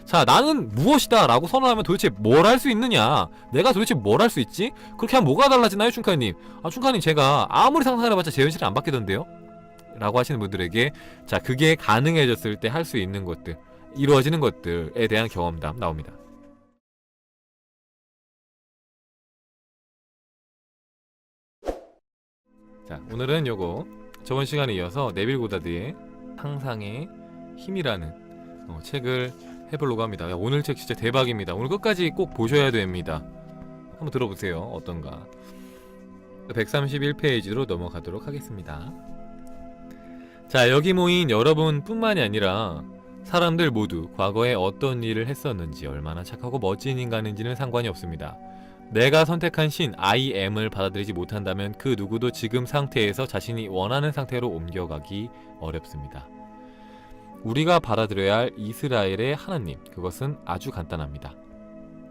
자, 나는 무엇이다 라고 선언하면 도대체 뭘 할 수 있느냐, 내가 도대체 뭘 할 수 있지? 그렇게 하면 뭐가 달라지나요, 춘카님? 아, 춘카님, 제가 아무리 상상을 해봤자 제 현실은 안 바뀌던데요? 라고 하시는 분들에게, 자, 그게 가능해졌을 때 할 수 있는 것들, 이루어지는 것들에 대한 경험담 나옵니다. 자, 오늘은 요거 저번 시간에 이어서 네빌 고다드의 상상의 힘이라는 책을 해보려고 합니다. 야, 오늘 책 진짜 대박입니다. 오늘 끝까지 꼭 보셔야 됩니다. 한번 들어보세요. 어떤가. 131페이지로 넘어가도록 하겠습니다. 자, 여기 모인 여러분 뿐만이 아니라 사람들 모두 과거에 어떤 일을 했었는지, 얼마나 착하고 멋진 인간인지는 상관이 없습니다. 내가 선택한 신 I am을 받아들이지 못한다면 그 누구도 지금 상태에서 자신이 원하는 상태로 옮겨가기 어렵습니다. 우리가 받아들여야 할 이스라엘의 하나님, 그것은 아주 간단합니다.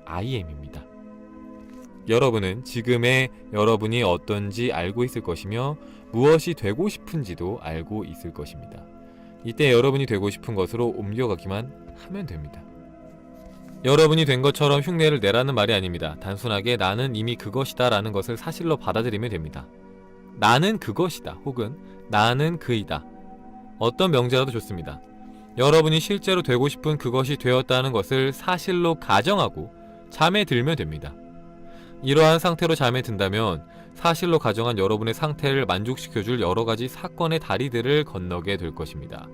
I am입니다. 여러분은 지금의 여러분이 어떤지 알고 있을 것이며 무엇이 되고 싶은지도 알고 있을 것입니다. 이때 여러분이 되고 싶은 것으로 옮겨가기만 하면 됩니다. 여러분이 된 것처럼 흉내를 내라는 말이 아닙니다. 단순하게 나는 이미 그것이다 라는 것을 사실로 받아들이면 됩니다. 나는 그것이다, 혹은 나는 그이다. 어떤 명제라도 좋습니다. 여러분이 실제로 되고 싶은 그것이 되었다는 것을 사실로 가정하고 잠에 들면 됩니다. 이러한 상태로 잠에 든다면 사실로 가정한 여러분의 상태를 만족시켜줄 여러가지 사건의 다리들을 건너게 될 것입니다.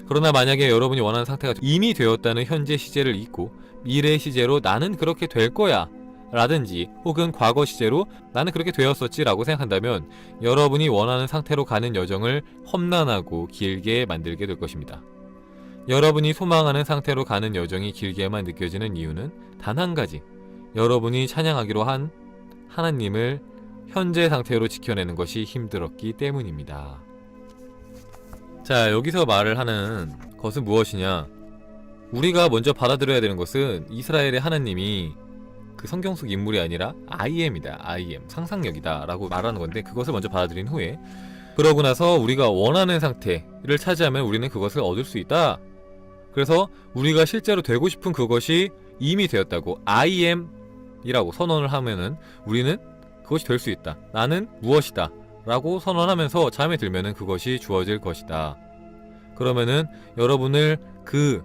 그러나 만약에 여러분이 원하는 상태가 이미 되었다는 현재 시제를 잊고 미래 시제로 나는 그렇게 될 거야 라든지, 혹은 과거 시제로 나는 그렇게 되었었지 라고 생각한다면 여러분이 원하는 상태로 가는 여정을 험난하고 길게 만들게 될 것입니다. 여러분이 소망하는 상태로 가는 여정이 길게만 느껴지는 이유는 단 한 가지, 여러분이 찬양하기로 한 하나님을 현재 상태로 지켜내는 것이 힘들었기 때문입니다. 자, 여기서 말을 하는 것은 무엇이냐, 우리가 먼저 받아들여야 되는 것은 이스라엘의 하나님이 그 성경 속 인물이 아니라 I am이다, I am, 상상력이다 라고 말하는 건데, 그것을 먼저 받아들인 후에, 그러고 나서 우리가 원하는 상태를 차지하면 우리는 그것을 얻을 수 있다. 그래서 우리가 실제로 되고 싶은 그것이 이미 되었다고 I am 이라고 선언을 하면은 우리는 그것이 될 수 있다, 나는 무엇이다 라고 선언하면서 잠에 들면은 그것이 주어질 것이다. 그러면은 여러분을 그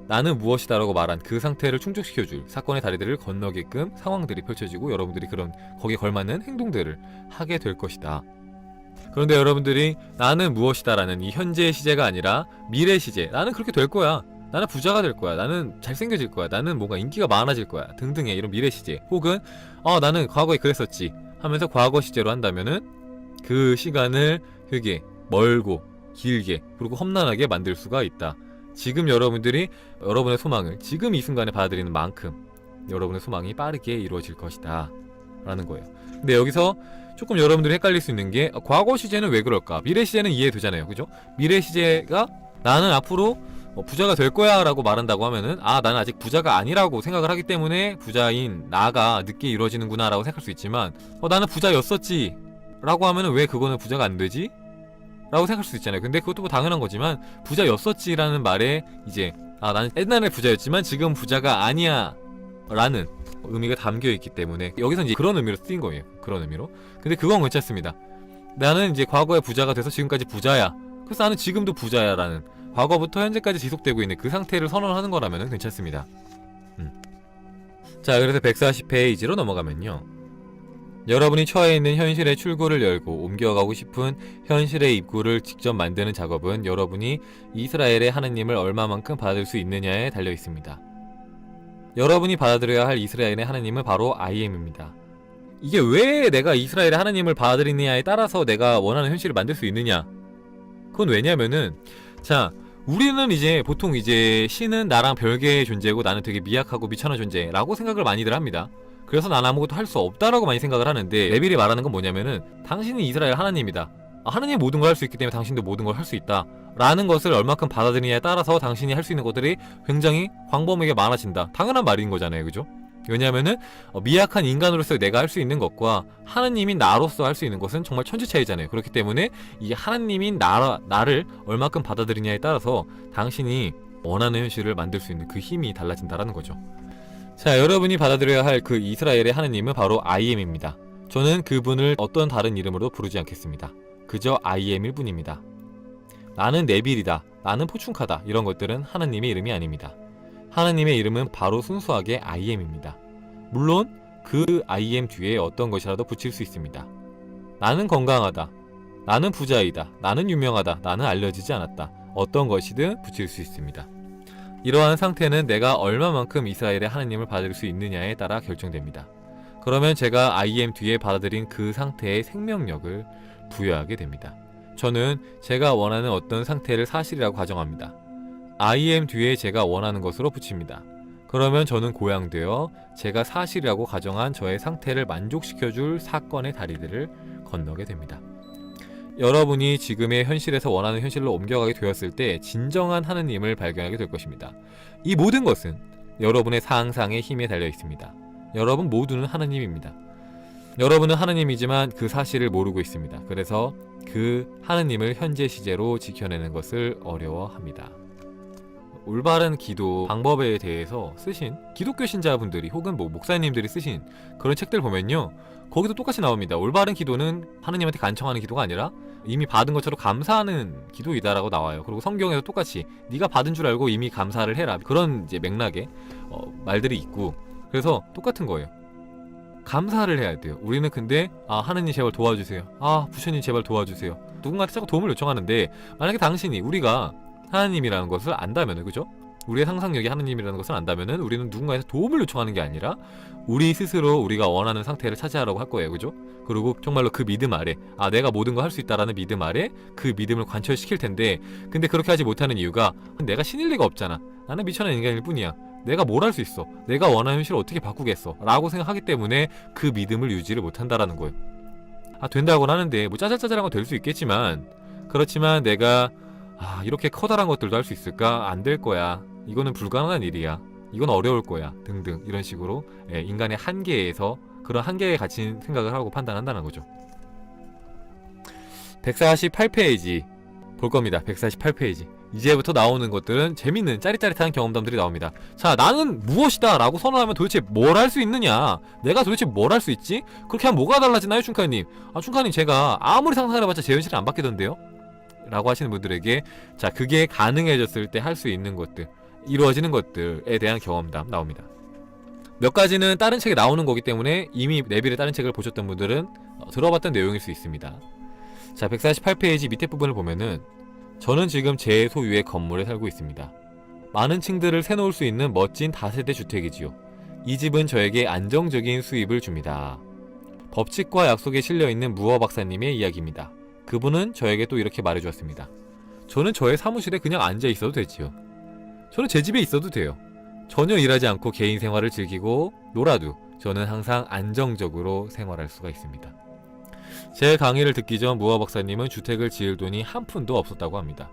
나는 무엇이다 라고 말한 그 상태를 충족시켜줄 사건의 다리들을 건너게끔 상황들이 펼쳐지고 여러분들이 그런 거기에 걸맞는 행동들을 하게 될 것이다. 그런데 여러분들이 나는 무엇이다 라는 이 현재의 시제가 아니라 미래 시제, 나는 그렇게 될 거야, 나는 부자가 될 거야, 나는 잘생겨질 거야, 나는 뭔가 인기가 많아질 거야 등등의 이런 미래 시제, 혹은 나는 과거에 그랬었지 하면서 과거 시제로 한다면은 그 시간을 되게 멀고 길게 그리고 험난하게 만들 수가 있다. 지금 여러분들이 여러분의 소망을 지금 이 순간에 받아들이는 만큼 여러분의 소망이 빠르게 이루어질 것이다 라는 거예요. 근데 여기서 조금 여러분들이 헷갈릴 수 있는 게, 과거 시제는 왜 그럴까? 미래 시제는 이해되잖아요, 그죠? 미래 시제가 나는 앞으로 부자가 될 거야 라고 말한다고 하면은, 나는 아직 부자가 아니라고 생각을 하기 때문에 부자인 나가 늦게 이루어지는구나 라고 생각할 수 있지만, 나는 부자였었지 라고 하면은 왜 그거는 부자가 안 되지? 라고 생각할 수 있잖아요. 근데 그것도 뭐 당연한 거지만, 부자였었지 라는 말에 이제 나는 옛날에 부자였지만 지금 부자가 아니야 라는 의미가 담겨있기 때문에 여기서 이제 그런 의미로 쓰인 거예요. 그런 의미로. 근데 그건 괜찮습니다. 나는 이제 과거에 부자가 돼서 지금까지 부자야, 그래서 나는 지금도 부자야 라는, 과거부터 현재까지 지속되고 있는 그 상태를 선언하는 거라면 괜찮습니다. 자, 그래서 140페이지로 넘어가면요, 여러분이 처해 있는 현실의 출구를 열고 옮겨가고 싶은 현실의 입구를 직접 만드는 작업은 여러분이 이스라엘의 하나님을 얼마만큼 받아들일 수 있느냐에 달려 있습니다. 여러분이 받아들여야 할 이스라엘의 하나님은 바로 I am입니다. 이게 왜 내가 이스라엘의 하나님을 받아들이느냐에 따라서 내가 원하는 현실을 만들 수 있느냐, 그건 왜냐면은, 자, 우리는 이제 보통 이제 신은 나랑 별개의 존재고 나는 되게 미약하고 미천한 존재라고 생각을 많이들 합니다. 그래서 난 아무것도 할 수 없다라고 많이 생각을 하는데, 네빌이 말하는 건 뭐냐면은, 당신이 이스라엘 하나님이다, 하나님이 모든 걸 할 수 있기 때문에 당신도 모든 걸 할 수 있다 라는 것을 얼마큼 받아들이냐에 따라서 당신이 할 수 있는 것들이 굉장히 광범위하게 많아진다. 당연한 말인 거잖아요, 그죠? 왜냐하면은 미약한 인간으로서 내가 할 수 있는 것과 하나님인 나로서 할 수 있는 것은 정말 천지 차이잖아요. 그렇기 때문에 이 하나님인 나를 얼마큼 받아들이냐에 따라서 당신이 원하는 현실을 만들 수 있는 그 힘이 달라진다라는 거죠. 자, 여러분이 받아들여야 할 그 이스라엘의 하느님은 바로 I am입니다. 저는 그분을 어떤 다른 이름으로 부르지 않겠습니다. 그저 I am일 뿐입니다. 나는 네빌이다, 나는 포춘카다, 이런 것들은 하느님의 이름이 아닙니다. 하느님의 이름은 바로 순수하게 I am입니다. 물론 그 I am 뒤에 어떤 것이라도 붙일 수 있습니다. 나는 건강하다, 나는 부자이다, 나는 유명하다, 나는 알려지지 않았다, 어떤 것이든 붙일 수 있습니다. 이러한 상태는 내가 얼마만큼 이스라엘의 하느님을 받을 수 있느냐에 따라 결정됩니다. 그러면 제가 I am 뒤에 받아들인 그 상태의 생명력을 부여하게 됩니다. 저는 제가 원하는 어떤 상태를 사실이라고 가정합니다. I am 뒤에 제가 원하는 것으로 붙입니다. 그러면 저는 고양되어 제가 사실이라고 가정한 저의 상태를 만족시켜줄 사건의 다리들을 건너게 됩니다. 여러분이 지금의 현실에서 원하는 현실로 옮겨가게 되었을 때 진정한 하느님을 발견하게 될 것입니다. 이 모든 것은 여러분의 상상의 힘에 달려 있습니다. 여러분 모두는 하느님입니다. 여러분은 하느님이지만 그 사실을 모르고 있습니다. 그래서 그 하느님을 현재 시제로 지켜내는 것을 어려워합니다. 올바른 기도 방법에 대해서 쓰신 기독교 신자분들이 혹은 목사님들이 쓰신 그런 책들 보면요, 거기도 똑같이 나옵니다. 올바른 기도는 하느님한테 간청하는 기도가 아니라 이미 받은 것처럼 감사하는 기도이다라고 나와요. 그리고 성경에도 똑같이 네가 받은 줄 알고 이미 감사를 해라, 그런 이제 맥락의 말들이 있고, 그래서 똑같은 거예요. 감사를 해야 돼요. 우리는 근데 하느님 제발 도와주세요, 부처님 제발 도와주세요, 누군가한테 자꾸 도움을 요청하는데, 만약에 당신이 우리가 하나님이라는 것을 안다면은, 그죠? 우리의 상상력이 하나님이라는 것을 안다면은 우리는 누군가에서 도움을 요청하는 게 아니라 우리 스스로 우리가 원하는 상태를 차지하려고 할 거예요, 그죠? 그리고 정말로 그 믿음 아래, 내가 모든 걸 할 수 있다라는 믿음 아래 그 믿음을 관철시킬 텐데, 근데 그렇게 하지 못하는 이유가 내가 신일 리가 없잖아, 나는 미천한 인간일 뿐이야, 내가 뭘 할 수 있어, 내가 원하는 현실을 어떻게 바꾸겠어 라고 생각하기 때문에 그 믿음을 유지를 못한다라는 거예요. 된다고는 하는데 뭐 짜잘짜잘한 건 될 수 있겠지만, 그렇지만 내가 이렇게 커다란 것들도 할 수 있을까? 안 될 거야, 이거는 불가능한 일이야, 이건 어려울 거야, 등등 이런 식으로 인간의 한계에서 그런 한계에 갇힌 생각을 하고 판단한다는 거죠. 148페이지 볼 겁니다. 148페이지 이제부터 나오는 것들은 재밌는 짜릿짜릿한 경험담들이 나옵니다. 자, 나는 무엇이다 라고 선언하면 도대체 뭘 할 수 있느냐, 내가 도대체 뭘 할 수 있지? 그렇게 하면 뭐가 달라지나요, 춘카님? 춘카님, 제가 아무리 상상해봤자 제 현실이 안 바뀌던데요? 라고 하시는 분들에게, 자, 그게 가능해졌을 때 할 수 있는 것들, 이루어지는 것들에 대한 경험담 나옵니다. 몇 가지는 다른 책에 나오는 거기 때문에 이미 네빌의 다른 책을 보셨던 분들은 들어봤던 내용일 수 있습니다. 자, 148페이지 밑에 부분을 보면은, 저는 지금 제 소유의 건물에 살고 있습니다. 많은 층들을 세놓을 수 있는 멋진 다세대 주택이지요. 이 집은 저에게 안정적인 수입을 줍니다. 법칙과 약속에 실려있는 무어 박사님의 이야기입니다. 그분은 저에게 또 이렇게 말해주었습니다. 저는 저의 사무실에 그냥 앉아 있어도 되지요. 저는 제 집에 있어도 돼요. 전혀 일하지 않고 개인 생활을 즐기고 놀아도 저는 항상 안정적으로 생활할 수가 있습니다. 제 강의를 듣기 전 무어 박사님은 주택을 지을 돈이 한 푼도 없었다고 합니다.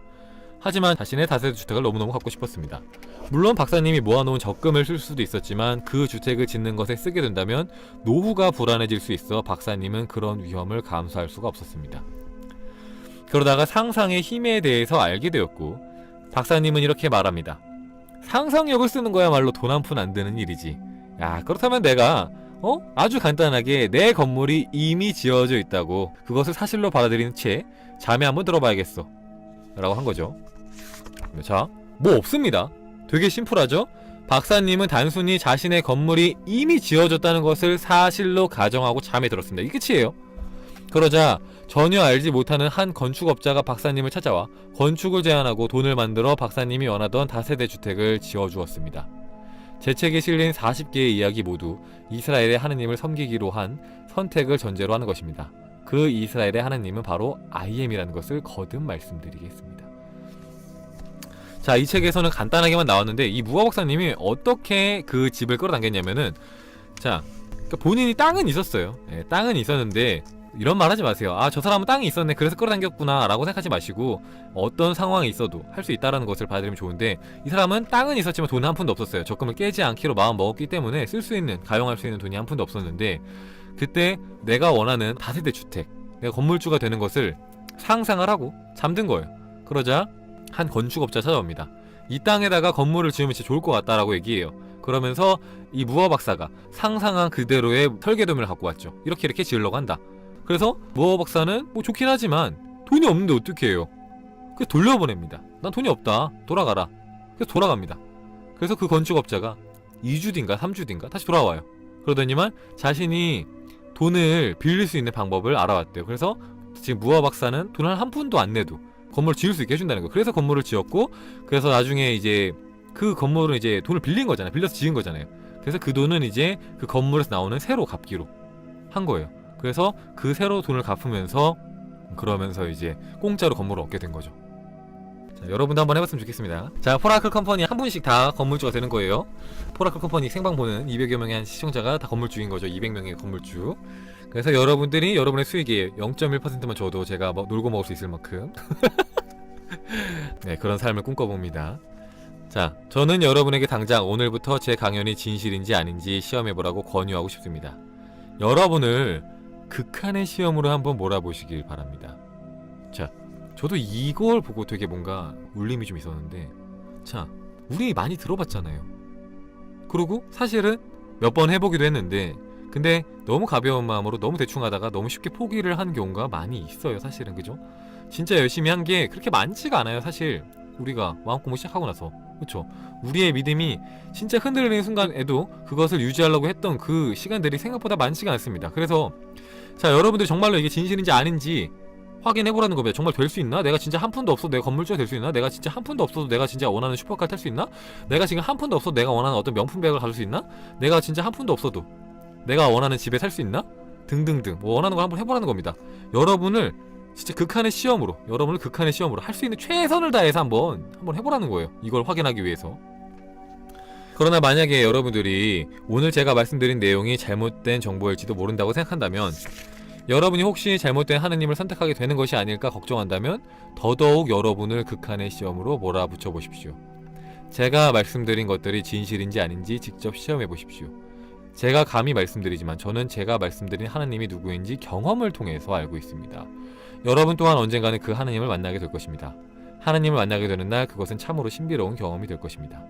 하지만 자신의 다세대 주택을 너무너무 갖고 싶었습니다. 물론 박사님이 모아놓은 적금을 쓸 수도 있었지만 그 주택을 짓는 것에 쓰게 된다면 노후가 불안해질 수 있어 박사님은 그런 위험을 감수할 수가 없었습니다. 그러다가 상상의 힘에 대해서 알게 되었고, 박사님은 이렇게 말합니다. 상상력을 쓰는 거야말로 돈 한 푼 안 드는 일이지. 그렇다면 내가 아주 간단하게 내 건물이 이미 지어져 있다고, 그것을 사실로 받아들이는 채 잠에 한번 들어봐야겠어 라고 한 거죠. 자, 뭐 없습니다. 되게 심플하죠? 박사님은 단순히 자신의 건물이 이미 지어졌다는 것을 사실로 가정하고 잠에 들었습니다. 이게 끝이에요. 그러자 전혀 알지 못하는 한 건축업자가 박사님을 찾아와 건축을 제안하고 돈을 만들어 박사님이 원하던 다세대 주택을 지어주었습니다. 제 책에 실린 40개의 이야기 모두 이스라엘의 하느님을 섬기기로 한 선택을 전제로 하는 것입니다. 그 이스라엘의 하느님은 바로 I am이라는 것을 거듭 말씀드리겠습니다. 자, 이 책에서는 간단하게만 나왔는데, 이 무어 박사님이 어떻게 그 집을 끌어당겼냐면은, 자, 그러니까 본인이 땅은 있었어요. 땅은 있었는데, 이런 말 하지 마세요. 저 사람은 땅이 있었네, 그래서 끌어당겼구나 라고 생각하지 마시고, 어떤 상황이 있어도 할 수 있다는 것을 받아들이면 좋은데, 이 사람은 땅은 있었지만 돈은 한 푼도 없었어요. 적금을 깨지 않기로 마음 먹었기 때문에 쓸 수 있는, 가용할 수 있는 돈이 한 푼도 없었는데, 그때 내가 원하는 다세대 주택, 내가 건물주가 되는 것을 상상을 하고 잠든 거예요. 그러자 한 건축업자 찾아옵니다. 이 땅에다가 건물을 지으면 진짜 좋을 것 같다라고 얘기해요. 그러면서 이 무어 박사가 상상한 그대로의 설계도면을 갖고 왔죠. 이렇게 지으려고 한다. 그래서 무어 박사는 뭐 좋긴 하지만 돈이 없는데 어떻게 해요? 그래서 돌려보냅니다. 난 돈이 없다. 돌아가라. 그래서 돌아갑니다. 그래서 그 건축업자가 2주 뒤인가 3주 뒤인가 다시 돌아와요. 그러더니만 자신이 돈을 빌릴 수 있는 방법을 알아왔대요. 그래서 지금 무어 박사는 돈을 한 푼도 안 내도 건물을 지을 수 있게 해준다는 거예요. 그래서 건물을 지었고, 그래서 나중에 이제 그 건물은 이제 돈을 빌린 거잖아요. 빌려서 지은 거잖아요. 그래서 그 돈은 이제 그 건물에서 나오는 세로 갚기로 한 거예요. 그래서 그 세로 돈을 갚으면서 그러면서 이제 공짜로 건물을 얻게 된 거죠. 자, 여러분도 한번 해봤으면 좋겠습니다. 자, 포라클 컴퍼니 한 분씩 다 건물주가 되는 거예요. 포라클 컴퍼니 생방 보는 200여 명의 한 시청자가 다 건물주인 거죠. 200명의 건물주. 그래서 여러분들이 여러분의 수익의 0.1%만 줘도 제가 뭐 놀고 먹을 수 있을 만큼 네, 그런 삶을 꿈꿔봅니다. 자, 저는 여러분에게 당장 오늘부터 제 강연이 진실인지 아닌지 시험해보라고 권유하고 싶습니다. 여러분을 극한의 시험으로 한번 몰아보시길 바랍니다. 자, 저도 이걸 보고 되게 뭔가 울림이 좀 있었는데, 자, 우리 많이 들어봤잖아요. 그리고 사실은 몇 번 해보기도 했는데, 근데 너무 가벼운 마음으로 너무 대충 하다가 너무 쉽게 포기를 한 경우가 많이 있어요. 사실은. 그죠? 진짜 열심히 한 게 그렇게 많지가 않아요. 사실 우리가 마음공부 시작하고 나서. 그쵸? 우리의 믿음이 진짜 흔들리는 순간에도 그것을 유지하려고 했던 그 시간들이 생각보다 많지가 않습니다. 그래서 자, 여러분들 정말로 이게 진실인지 아닌지 확인해보라는 겁니다. 정말 될 수 있나? 내가 진짜 한 푼도 없어도 내가 건물주가 될 수 있나? 내가 진짜 한 푼도 없어도 내가 진짜 원하는 슈퍼카 탈 수 있나? 내가 지금 한 푼도 없어도 내가 원하는 어떤 명품백을 가질 수 있나? 내가 진짜 한 푼도 없어도 내가 원하는 집에 살 수 있나? 등등등 뭐 원하는 걸 한번 해보라는 겁니다. 여러분을 진짜 극한의 시험으로, 여러분을 극한의 시험으로 할 수 있는 최선을 다해서 한번 해보라는 거예요. 이걸 확인하기 위해서. 그러나 만약에 여러분들이 오늘 제가 말씀드린 내용이 잘못된 정보일지도 모른다고 생각한다면, 여러분이 혹시 잘못된 하느님을 선택하게 되는 것이 아닐까 걱정한다면 더더욱 여러분을 극한의 시험으로 몰아붙여 보십시오. 제가 말씀드린 것들이 진실인지 아닌지 직접 시험해 보십시오. 제가 감히 말씀드리지만 저는 제가 말씀드린 하나님이 누구인지 경험을 통해서 알고 있습니다. 여러분 또한 언젠가는 그 하나님을 만나게 될 것입니다. 하나님을 만나게 되는 날 그것은 참으로 신비로운 경험이 될 것입니다.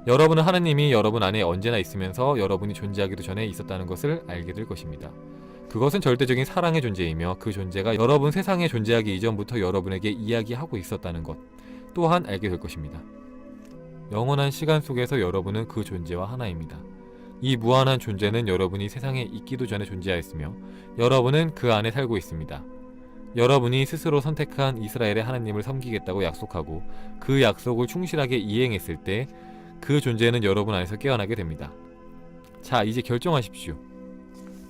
여러분은 하나님이 여러분 안에 언제나 있으면서 여러분이 존재하기도 전에 있었다는 것을 알게 될 것입니다. 그것은 절대적인 사랑의 존재이며 그 존재가 여러분 세상에 존재하기 이전부터 여러분에게 이야기하고 있었다는 것 또한 알게 될 것입니다. 영원한 시간 속에서 여러분은 그 존재와 하나입니다. 이 무한한 존재는 여러분이 세상에 있기도 전에 존재하였으며 여러분은 그 안에 살고 있습니다. 여러분이 스스로 선택한 이스라엘의 하나님을 섬기겠다고 약속하고 그 약속을 충실하게 이행했을 때 그 존재는 여러분 안에서 깨어나게 됩니다. 자, 이제 결정하십시오.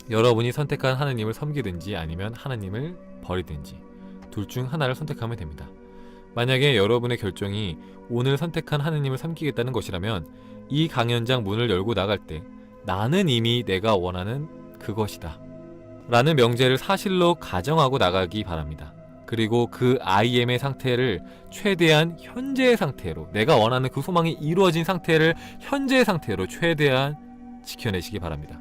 여러분이 선택한 하나님을 섬기든지 아니면 하나님을 버리든지 둘 중 하나를 선택하면 됩니다. 만약에 여러분의 결정이 오늘 선택한 하나님을 섬기겠다는 것이라면 이 강연장 문을 열고 나갈 때 나는 이미 내가 원하는 그것이다 라는 명제를 사실로 가정하고 나가기 바랍니다. 그리고 그 IM의 상태를 최대한 현재의 상태로, 내가 원하는 그 소망이 이루어진 상태를 현재의 상태로 최대한 지켜내시기 바랍니다.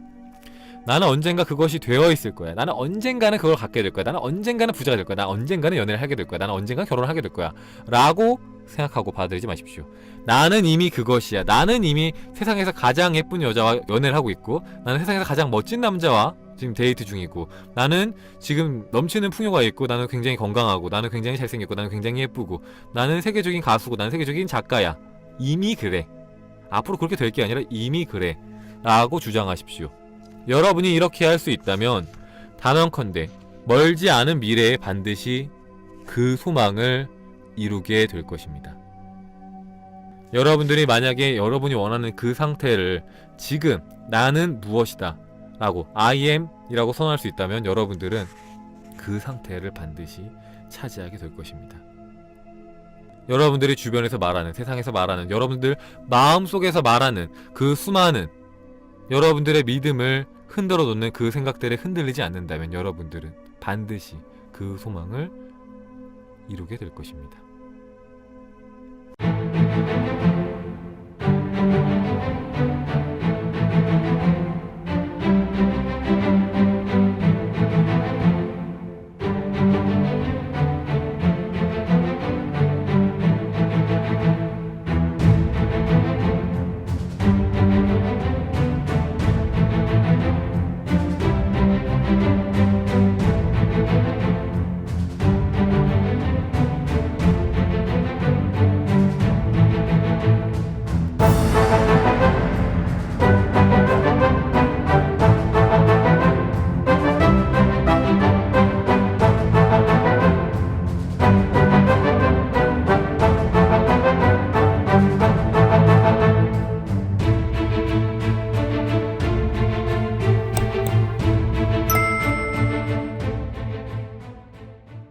나는 언젠가 그것이 되어 있을 거야. 나는 언젠가는 그걸 갖게 될 거야. 나는 언젠가는 부자가 될 거야. 나는 언젠가는 연애를 하게 될 거야. 나는 언젠가 결혼을 하게 될 거야 라고 생각하고 받아들이지 마십시오. 나는 이미 그것이야. 나는 이미 세상에서 가장 예쁜 여자와 연애를 하고 있고, 나는 세상에서 가장 멋진 남자와 지금 데이트 중이고, 나는 지금 넘치는 풍요가 있고, 나는 굉장히 건강하고, 나는 굉장히 잘생겼고, 나는 굉장히 예쁘고, 나는 세계적인 가수고, 나는 세계적인 작가야. 이미 그래. 앞으로 그렇게 될 게 아니라 이미 그래 라고 주장하십시오. 여러분이 이렇게 할 수 있다면 단언컨대 멀지 않은 미래에 반드시 그 소망을 이루게 될 것입니다. 여러분들이 만약에 여러분이 원하는 그 상태를 지금 나는 무엇이다 라고 I am 이라고 선언할 수 있다면 여러분들은 그 상태를 반드시 차지하게 될 것입니다. 여러분들이 주변에서 말하는, 세상에서 말하는, 여러분들 마음속에서 말하는 그 수많은 여러분들의 믿음을 흔들어 놓는 그 생각들에 흔들리지 않는다면 여러분들은 반드시 그 소망을 이루게 될 것입니다.